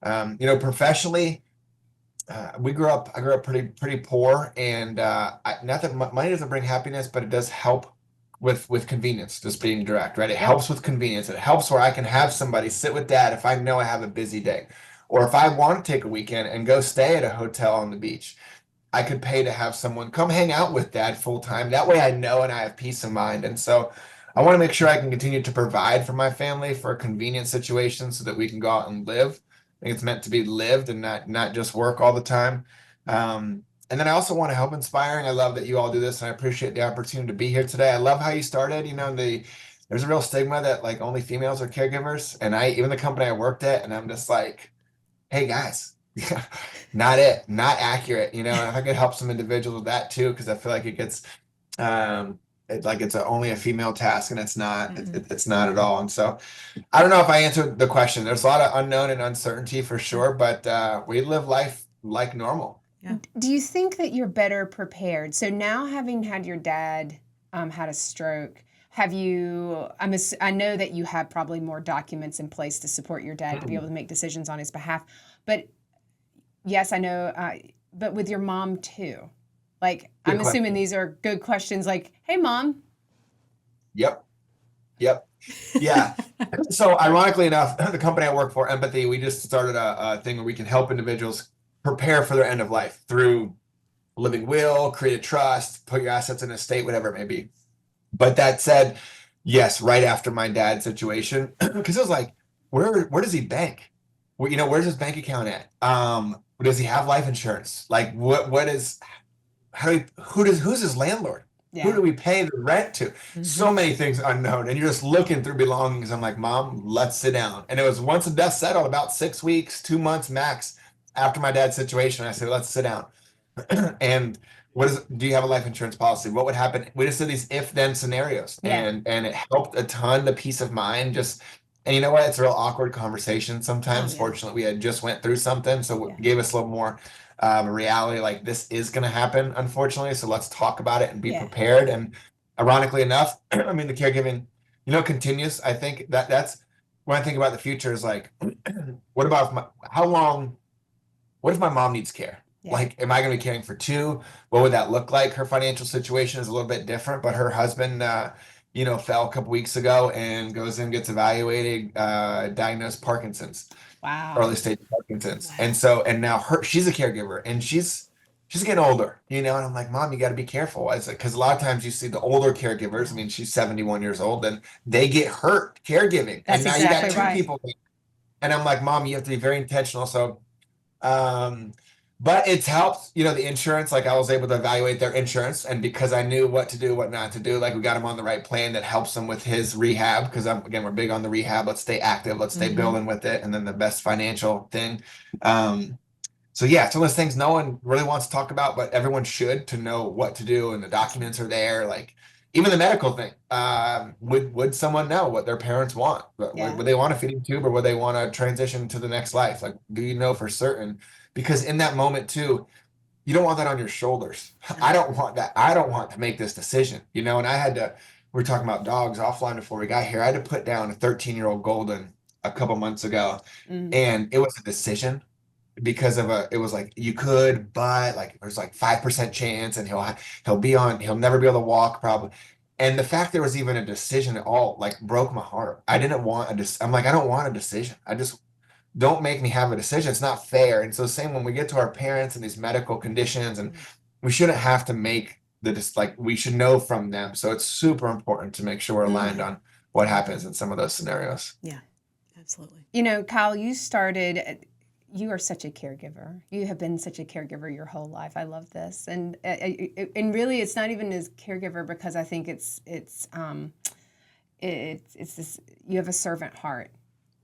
professionally, I grew up pretty poor, and not that money doesn't bring happiness, but it does help with convenience, just being direct, right? It helps with convenience. It helps where I can have somebody sit with dad if I know I have a busy day. Or if I want to take a weekend and go stay at a hotel on the beach, I could pay to have someone come hang out with dad full time. That way I know and I have peace of mind. And so I want to make sure I can continue to provide for my family for a convenient situation so that we can go out and live. I think it's meant to be lived and not just work all the time. And then I also want to help inspiring. I love that you all do this, and I appreciate the opportunity to be here today. I love how you started. There's a real stigma that like only females are caregivers, and even the company I worked at, and I'm just like, hey guys, not accurate. And if I could help some individuals with that too, because I feel like it gets it's only a female task, and it's not. It's not at all. And so I don't know if I answered the question. There's a lot of unknown and uncertainty for sure, but we live life like normal. Yeah. Do you think that you're better prepared? So now, having had your dad had a stroke, have you? I know that you have probably more documents in place to support your dad to be able to make decisions on his behalf. But yes, I know. But with your mom too, I'm assuming these are good questions. Like, hey, mom. Yep. Yeah. So ironically enough, the company I work for, Empathy, we just started a thing where we can help individuals prepare for their end of life through living will, create a trust, put your assets in a estate, whatever it may be. But that said, yes, right after my dad's situation, because it was like, where does he bank? Where's his bank account at? Does he have life insurance? Like, who's his landlord? Yeah. Who do we pay the rent to? So many things unknown, and you're just looking through belongings. I'm like, Mom, let's sit down. And it was once the dust settled, about 6 weeks, 2 months max after my dad's situation. I said, let's sit down. And do you have a life insurance policy? What would happen? We just did these if-then scenarios, and it helped a ton. The peace of mind, and you know what? It's a real awkward conversation sometimes. Fortunately, we had just went through something, so it gave us a little more reality. Like, this is going to happen, unfortunately. So let's talk about it and be prepared. And ironically enough, the caregiving, continues. I think that's when I think about the future is like, what about what if my mom needs care? Yeah. Like, am I going to be caring for 2? What would that look like? Her financial situation is a little bit different, but her husband, fell a couple weeks ago and goes in, gets evaluated, diagnosed Parkinson's. Wow. Early stage Parkinson's. Wow. And now she's a caregiver, and she's she's getting older, and I'm like, Mom, you got to be careful. I said, because a lot of times you see the older caregivers. I mean, she's 71 years old, and they get hurt caregiving, and That's now you got exactly two right. people. And I'm like, Mom, you have to be very intentional. So, um, but it's helped, the insurance. Like I was able to evaluate their insurance, and because I knew what to do, what not to do, like we got him on the right plan that helps him with his rehab. Because again, we're big on the rehab. Let's stay active. Let's stay building with it, and then the best financial thing. So yeah, it's one of those things no one really wants to talk about, but everyone should to know what to do, and the documents are there. Like even the medical thing. Would someone know what their parents want? Yeah. Would they want a feeding tube, or would they want to transition to the next life? Like, do you know for certain? Because in that moment too, you don't want that on your shoulders. I don't want that. I don't want to make this decision, And I had to. We were talking about dogs offline before we got here. I had to put down a 13-year-old golden a couple months ago, and it was a decision because it was like you could, but like there's like 5% chance, and he'll never be able to walk probably. And the fact there was even a decision at all like broke my heart. I didn't want I'm like, I don't want a decision. I just don't make me have a decision. It's not fair. And so same when we get to our parents and these medical conditions, and we shouldn't have to make we should know from them. So it's super important to make sure we're aligned on what happens in some of those scenarios. Yeah, absolutely. Kyle, you are such a caregiver. You have been such a caregiver your whole life. I love this, and really, it's not even as caregiver because I think it's this. You have a servant heart.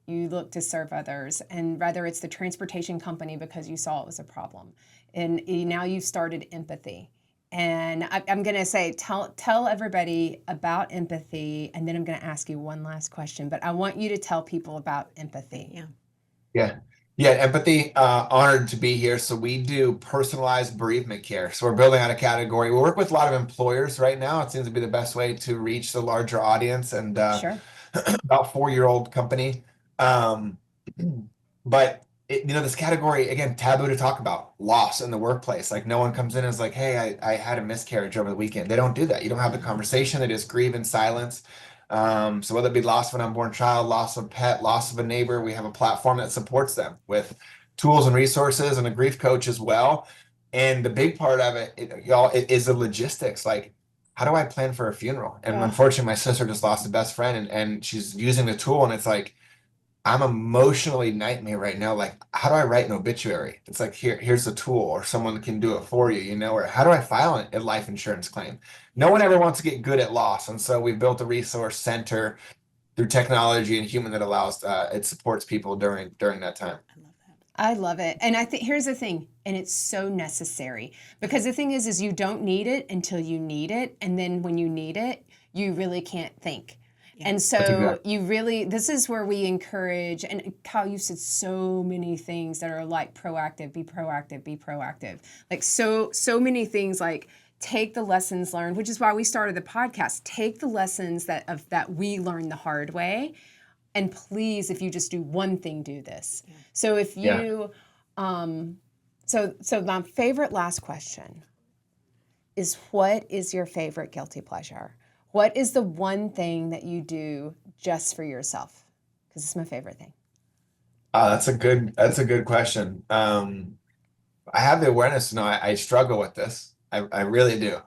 You look to serve others, and rather it's the transportation company because you saw it was a problem, and now you've started empathy. And I'm going to say, tell everybody about empathy, and then I'm going to ask you one last question. But I want you to tell people about empathy. Yeah, empathy. Honored to be here. So we do personalized bereavement care. So we're building out a category. We work with a lot of employers right now. It seems to be the best way to reach the larger audience, and Sure. about 4-year-old company. But this category, again, taboo to talk about loss in the workplace. Like no one comes in and is like, hey, I had a miscarriage over the weekend. They don't do that. You don't have the conversation. They just grieve in silence. So whether it be loss of an unborn child, loss of a pet, loss of a neighbor, we have a platform that supports them with tools and resources, and a grief coach as well. And the big part of it is the logistics. Like, how do I plan for a funeral? And unfortunately, my sister just lost a best friend, and she's using the tool, and it's like, I'm emotionally nightmare right now. Like, how do I write an obituary? It's like, here's the tool, or someone can do it for you, or how do I file a life insurance claim? No one ever wants to get good at loss. And so we built a resource center through technology and human that allows, it supports people during that time. I love it. And I think here's the thing, and it's so necessary, because the thing is you don't need it until you need it. And then when you need it, you really can't think. And so this is where we encourage, and Kyle, you said so many things that are like proactive, be proactive, be proactive. Like so many things, like take the lessons learned, which is why we started the podcast. Take the lessons that we learned the hard way. And please, if you just do one thing, do this. Yeah. So if you, so my favorite last question is, what is your favorite guilty pleasure? What is the one thing that you do just for yourself? Because it's my favorite thing. That's a good question. I have the awareness to know I struggle with this. I really do.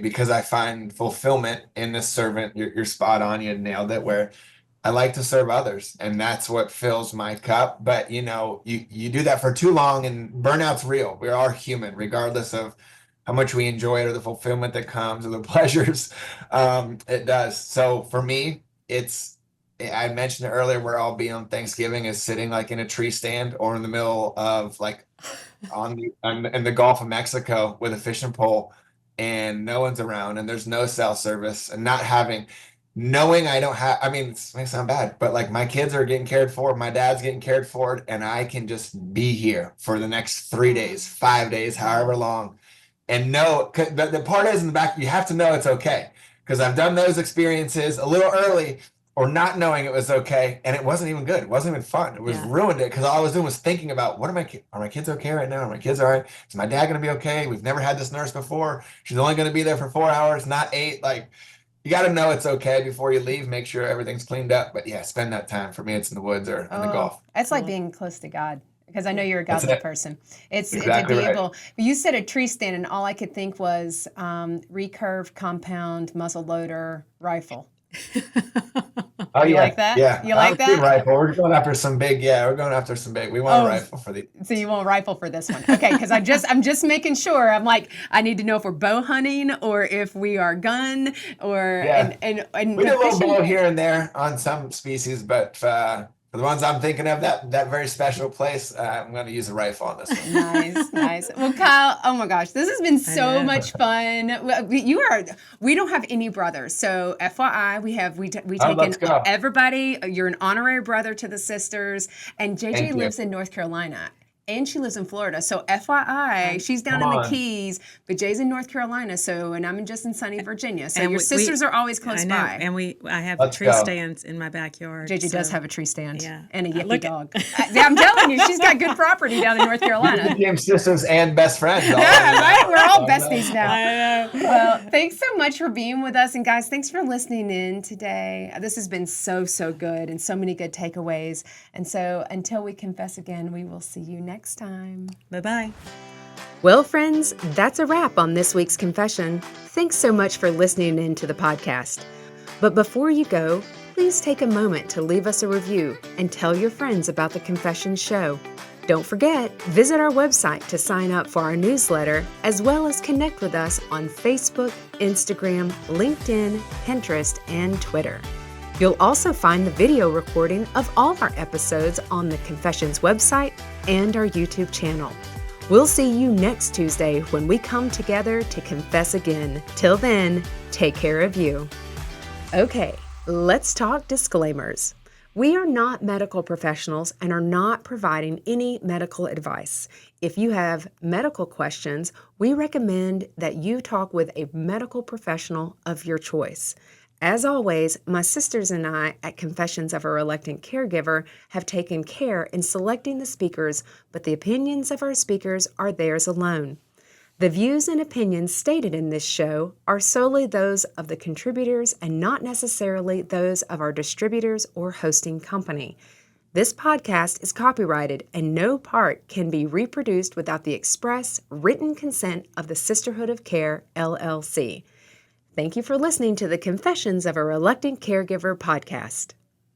Because I find fulfillment in this servant. You're spot on. You nailed it. Where I like to serve others, and that's what fills my cup. But you do that for too long, and burnout's real. We are human, regardless of how much we enjoy it or the fulfillment that comes or the pleasures. It does. So for me, I mentioned it earlier, where I'll be on Thanksgiving is sitting like in a tree stand or in the middle of like in the Gulf of Mexico with a fishing pole, and no one's around, and there's no cell service, and knowing I don't have, I mean, this may sound bad, but like my kids are getting cared for, my dad's getting cared for, and I can just be here for the next 3 days, 5 days, however long. And the part is in the back, you have to know it's okay. Because I've done those experiences a little early, or not knowing it was okay, and it wasn't even good. It wasn't even fun. It was ruined it, because all I was doing was thinking about, are my kids okay right now? Are my kids all right? Is my dad going to be okay? We've never had this nurse before. She's only going to be there for 4 hours, not 8. Like, you got to know it's okay before you leave. Make sure everything's cleaned up. But yeah, spend that time. For me, it's in the woods or in the Gulf. It's like being close to God. because I know you're a Godzilla person. It's Exactly a right. vehicle. But you said a tree stand, and all I could think was recurve, compound, muzzle loader, rifle. Oh You yeah, like that? yeah. You like Obviously that? rifle. We're going after some big. Yeah, we're going after some big. We want a rifle for the. So you want a rifle for this one? Okay, because I'm just making sure. I'm like, I need to know if we're bow hunting or if we are gun or Yeah. and We the do a little fishing. bow here and there on some species, but for the ones I'm thinking of, that very special place, I'm going to use a rifle on this one. Nice, nice. Well, Kyle, oh my gosh, this has been so much fun. We don't have any brothers, so FYI, we take Let's in go. everybody. You're an honorary brother to the sisters, and JJ Thank you. lives in North Carolina. And she lives in Florida. So FYI, she's down Come in the on. Keys, but Jay's in North Carolina. So, and I'm just in sunny Virginia. So And your we- sisters are always close I know, by. and I have Let's tree go. stands in my backyard. JJ does so- have a tree stand Yeah. and a yippy Look- dog. I'm telling you, she's got good property down in North Carolina. Became sisters and best friends. Yeah, right? We're all besties now. I know. Well, thanks so much for being with us. And guys, thanks for listening in today. This has been so good and so many good takeaways. And so until we confess again, we will see you next time. Bye-bye. Well, friends, that's a wrap on this week's confession. Thanks so much for listening in to the podcast. But before you go, please take a moment to leave us a review and tell your friends about the Confession Show. Don't forget, visit our website to sign up for our newsletter, as well as connect with us on Facebook, Instagram, LinkedIn, Pinterest, and Twitter. You'll also find the video recording of all of our episodes on the Confessions website and our YouTube channel. We'll see you next Tuesday when we come together to confess again. Till then, take care of you. Okay, let's talk disclaimers. We are not medical professionals and are not providing any medical advice. If you have medical questions, we recommend that you talk with a medical professional of your choice. As always, my sisters and I at Confessions of a Reluctant Caregiver have taken care in selecting the speakers, but the opinions of our speakers are theirs alone. The views and opinions stated in this show are solely those of the contributors and not necessarily those of our distributors or hosting company. This podcast is copyrighted and no part can be reproduced without the express written consent of the Sisterhood of Care, LLC. Thank you for listening to the Confessions of a Reluctant Caregiver podcast.